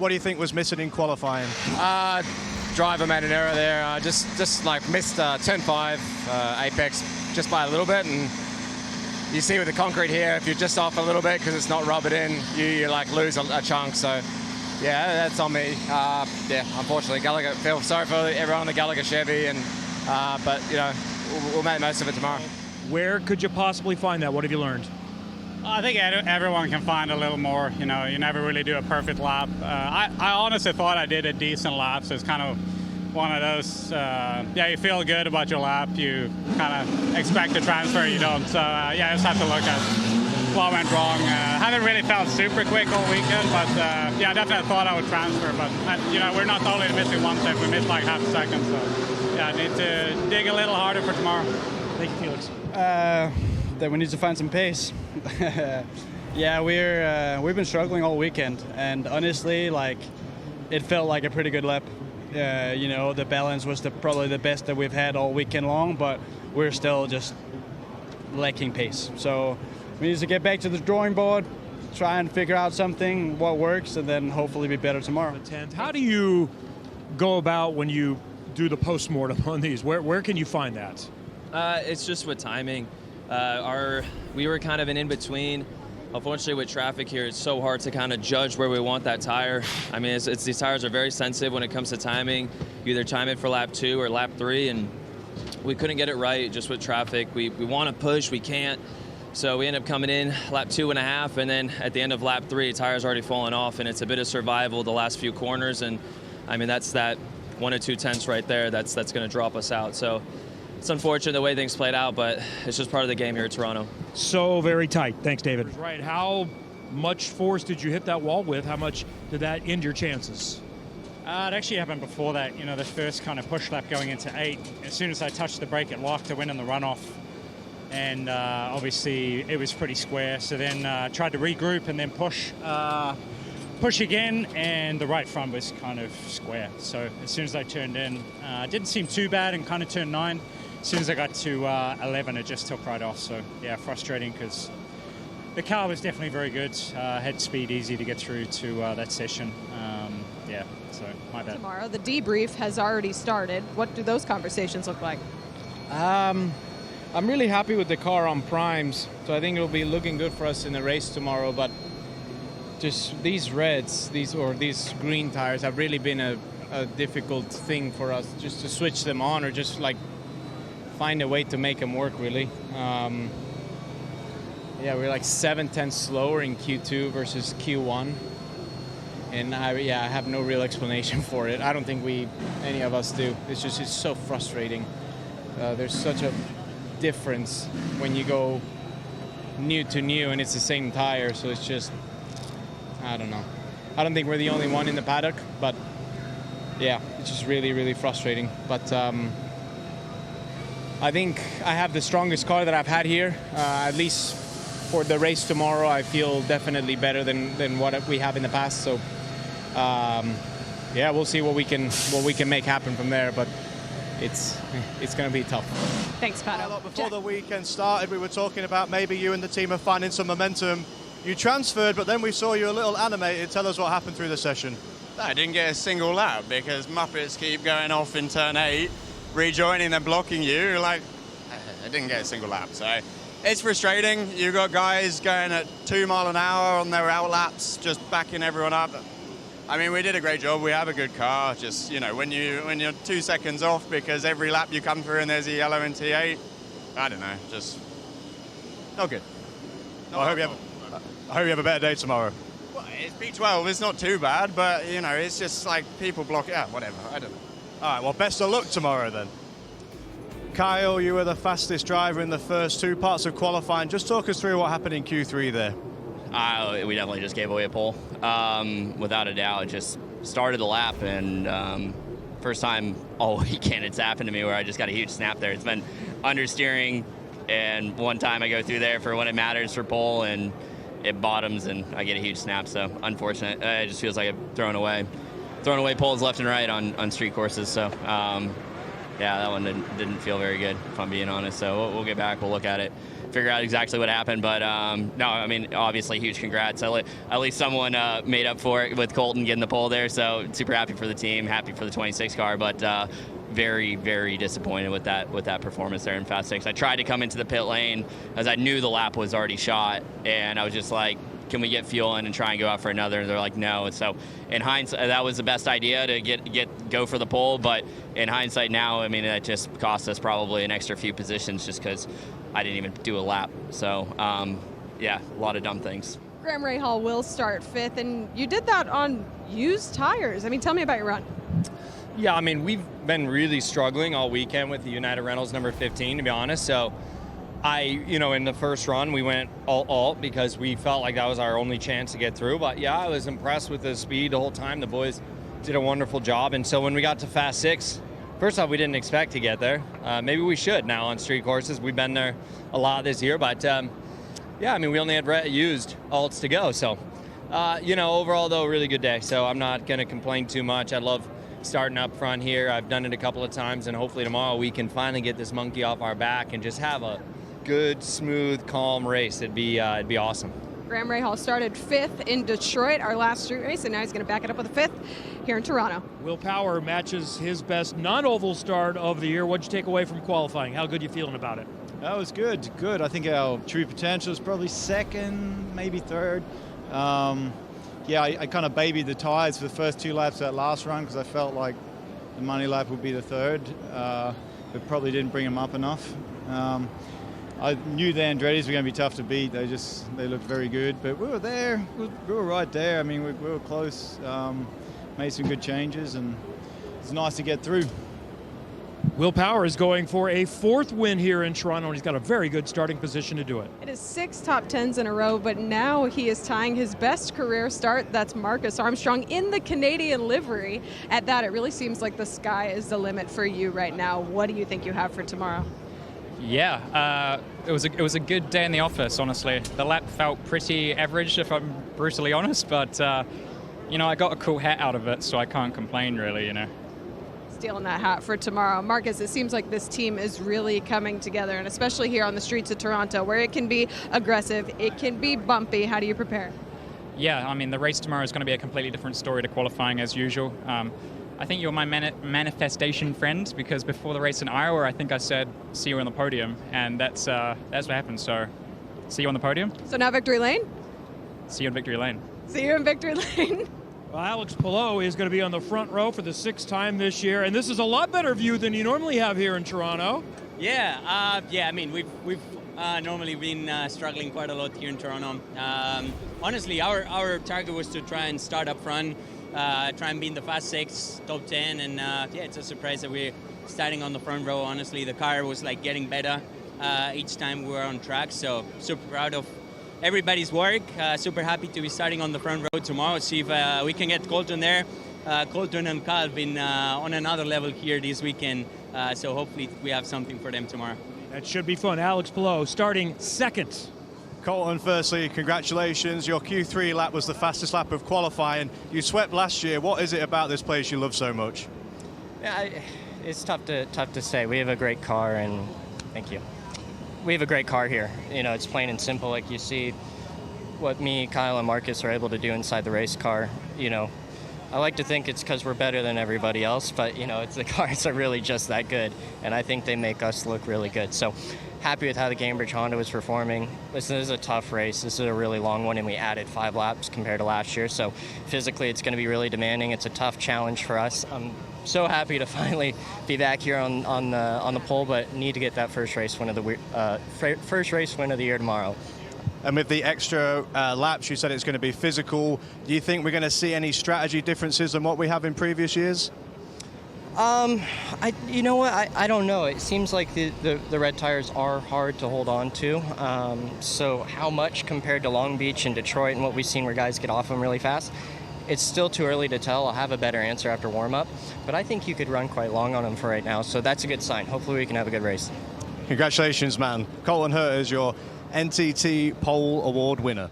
What do you think was missing in qualifying? Driver made an error there. Just like missed turn 5 apex just by a little bit, and you see with the concrete here, if you're just off a little bit because it's not rubbered in, you like lose a chunk. So yeah, that's on me. Yeah, unfortunately, Gallagher. Feel sorry for everyone on the Gallagher Chevy, and but you know, we'll make most of it tomorrow. Where could you possibly find that? What have you learned? I think everyone can find a little more. You know, you never really do a perfect lap. I honestly thought I did a decent lap, so it's kind of one of those, yeah, you feel good about your lap. You kind of expect to transfer, you don't. So, yeah, I just have to look at what went wrong. Haven't really felt super quick all weekend, but, yeah, I definitely thought I would transfer. But, you know, we're not only missing one step, we missed like half a second. So, yeah, I need to dig a little harder for tomorrow. Thank you, Felix. That we need to find some pace. Yeah, we've been struggling all weekend, and honestly, like, it felt like a pretty good lap. You know, the balance was probably the best that we've had all weekend long, but we're still just lacking pace. So we need to get back to the drawing board, try and figure out something, what works, and then hopefully be better tomorrow. How do you go about when you do the post-mortem on these? Where can you find that? It's just with timing. We were kind of an in-between. Unfortunately, with traffic here, it's so hard to kind of judge where we want that tire. I mean, these tires are very sensitive when it comes to timing. You either time it for lap 2 or lap 3, and we couldn't get it right just with traffic. We want to push, we can't. So we end up coming in lap 2.5, and then at the end of lap 3, tire's already fallen off, and it's a bit of survival the last few corners. And I mean, that's that 1 or 2 tenths right there. That's going to drop us out. So it's unfortunate the way things played out, but it's just part of the game here at Toronto. So very tight. Thanks, David. Right. How much force did you hit that wall with? How much did that end your chances? It actually happened before that. You know, the first kind of push lap going into 8. As soon as I touched the brake, it locked. I went in the runoff, and obviously it was pretty square. So then tried to regroup and then push again, and the right front was kind of square. So as soon as I turned in, didn't seem too bad, and kind of turned 9. As soon as I got to 11, it just took right off. So, yeah, frustrating because the car was definitely very good. Had speed easy to get through to that session. Yeah, so my bad. Tomorrow, the debrief has already started. What do those conversations look like? I'm really happy with the car on primes, so I think it'll be looking good for us in the race tomorrow. But just these reds, these green tires have really been a difficult thing for us, just to switch them on or just like find a way to make them work, really. Yeah, we're like 7 tenths slower in Q2 versus Q1. And I have no real explanation for it. I don't think any of us do. It's so frustrating. There's such a difference when you go new to new and it's the same tire. So it's just, I don't know. I don't think we're the only one in the paddock, but yeah, it's just really, really frustrating. But I think I have the strongest car that I've had here, at least for the race tomorrow. I feel definitely better than what we have in the past. So, yeah, we'll see what we can make happen from there. But it's going to be tough. Thanks, Pato. Before the weekend started, we were talking about maybe you and the team are finding some momentum. You transferred, but then we saw you a little animated. Tell us what happened through the session. I didn't get a single lap because Muppets keep going off in turn 8. Rejoining them, blocking you, like, I didn't get a single lap. So it's frustrating. You've got guys going at 2 miles an hour on their out laps, just backing everyone up. I mean, we did a great job. We have a good car. Just, you know, when you're 2 seconds off because every lap you come through and there's a yellow in T8, I don't know, just not good. I hope you have a better day tomorrow. Well, it's P12. It's not too bad, but, you know, it's just like people block it. Yeah, whatever. I don't know. All right, well, best of luck tomorrow then. Kyle, you were the fastest driver in the first 2 parts of qualifying. Just talk us through what happened in Q3 there. We definitely just gave away a pole. Without a doubt, just started the lap, and first time all weekend it's happened to me where I just got a huge snap there. It's been understeering, and one time I go through there for when it matters for pole, and it bottoms, and I get a huge snap, so unfortunate. It just feels like I've thrown away poles left and right on street courses. So, yeah, that one didn't feel very good, if I'm being honest. So we'll get back. We'll look at it figure out exactly what happened. But no, I mean, obviously, huge congrats. At least someone made up for it with Colton getting the pole there. So super happy for the team, happy for the 26 car, but very, very disappointed with that performance there in Fast 6. I tried to come into the pit lane as I knew the lap was already shot, and I was just like, can we get fuel in and try and go out for another? And they're like, no. And so in hindsight, that was the best idea to go for the pole. But in hindsight now, I mean, that just cost us probably an extra few positions just because I didn't even do a lap. So yeah, a lot of dumb things. Graham Rahal will start 5th, and you did that on used tires. I mean, tell me about your run. Yeah, I mean, we've been really struggling all weekend with the United Rentals number 15, to be honest. So in the first run, we went alt because we felt like that was our only chance to get through. But yeah, I was impressed with the speed the whole time. The boys did a wonderful job. And so when we got to Fast 6, first off, we didn't expect to get there. Maybe we should now on street courses. We've been there a lot this year. But yeah, I mean, we only had used alts to go. So, overall, though, really good day. So I'm not going to complain too much. I love starting up front here. I've done it a couple of times, and hopefully tomorrow we can finally get this monkey off our back and just have a good, smooth, calm race. It'd be awesome. Graham Rahal started 5th in Detroit, our last street race, and now he's going to back it up with a 5th here in Toronto. Will Power matches his best non-oval start of the year. What'd you take away from qualifying? How good you feeling about it? That was good. I think our true potential is probably 2nd, maybe 3rd. Yeah, I kind of babied the tires for the first 2 laps of that last run because I felt like the money lap would be the 3rd, but probably didn't bring them up enough. I knew the Andretti's were going to be tough to beat. They looked very good, but we were there. We were right there. I mean, we were close. Made some good changes, and it's nice to get through. Will Power is going for a 4th win here in Toronto, and he's got a very good starting position to do it. It is 6 top 10s in a row, but now he is tying his best career start. That's Marcus Armstrong in the Canadian livery. At that, it really seems like the sky is the limit for you right now. What do you think you have for tomorrow? Yeah, it was a good day in the office, honestly. The lap felt pretty average, if I'm brutally honest, but I got a cool hat out of it, so I can't complain, really, Stealing that hat for tomorrow. Marcus, it seems like this team is really coming together, and especially here on the streets of Toronto, where it can be aggressive, it can be bumpy. How do you prepare? Yeah, I mean, the race tomorrow is going to be a completely different story to qualifying as usual. I think you're my manifestation friend, because before the race in Iowa, I think I said, see you on the podium, and that's what happened. So, see you on the podium. So now Victory Lane? See you in Victory Lane. See you in Victory Lane. Well, Alex Palou is going to be on the front row for the 6th time this year, and this is a lot better view than you normally have here in Toronto. Yeah, I mean, we've normally been struggling quite a lot here in Toronto. Honestly, our target was to try and start up front, try and be in the Fast 6, top 10, and yeah, it's a surprise that we're starting on the front row. Honestly, the car was like getting better each time we were on track, so super proud of everybody's work. Super happy to be starting on the front row tomorrow. See if we can get Colton there. Colton and Cal have been on another level here this weekend, so hopefully we have something for them tomorrow. That should be fun. Alex Palou starting 2nd. Colton, firstly, congratulations. Your Q3 lap was the fastest lap of qualifying. You swept last year. What is it about this place you love so much? Yeah, it's tough to say. We have a great car, and thank you. We have a great car here. It's plain and simple. Like you see what me, Kyle, and Marcus are able to do inside the race car. I like to think it's because we're better than everybody else, but it's the cars are really just that good, and I think they make us look really good. So happy with how the Cambridge Honda was performing. Listen, this is a tough race. This is a really long one, and we added 5 laps compared to last year. So physically, it's going to be really demanding. It's a tough challenge for us. I'm so happy to finally be back here on the pole, but need to get that first race win of the year tomorrow. And with the extra laps, you said it's going to be physical. Do you think we're going to see any strategy differences than what we have in previous years? I don't know. It seems like the red tires are hard to hold on to. So how much compared to Long Beach and Detroit and what we've seen where guys get off them really fast? It's still too early to tell. I'll have a better answer after warm-up. But I think you could run quite long on them for right now. So that's a good sign. Hopefully we can have a good race. Congratulations, man. Colton Herta is your NTT Pole Award winner.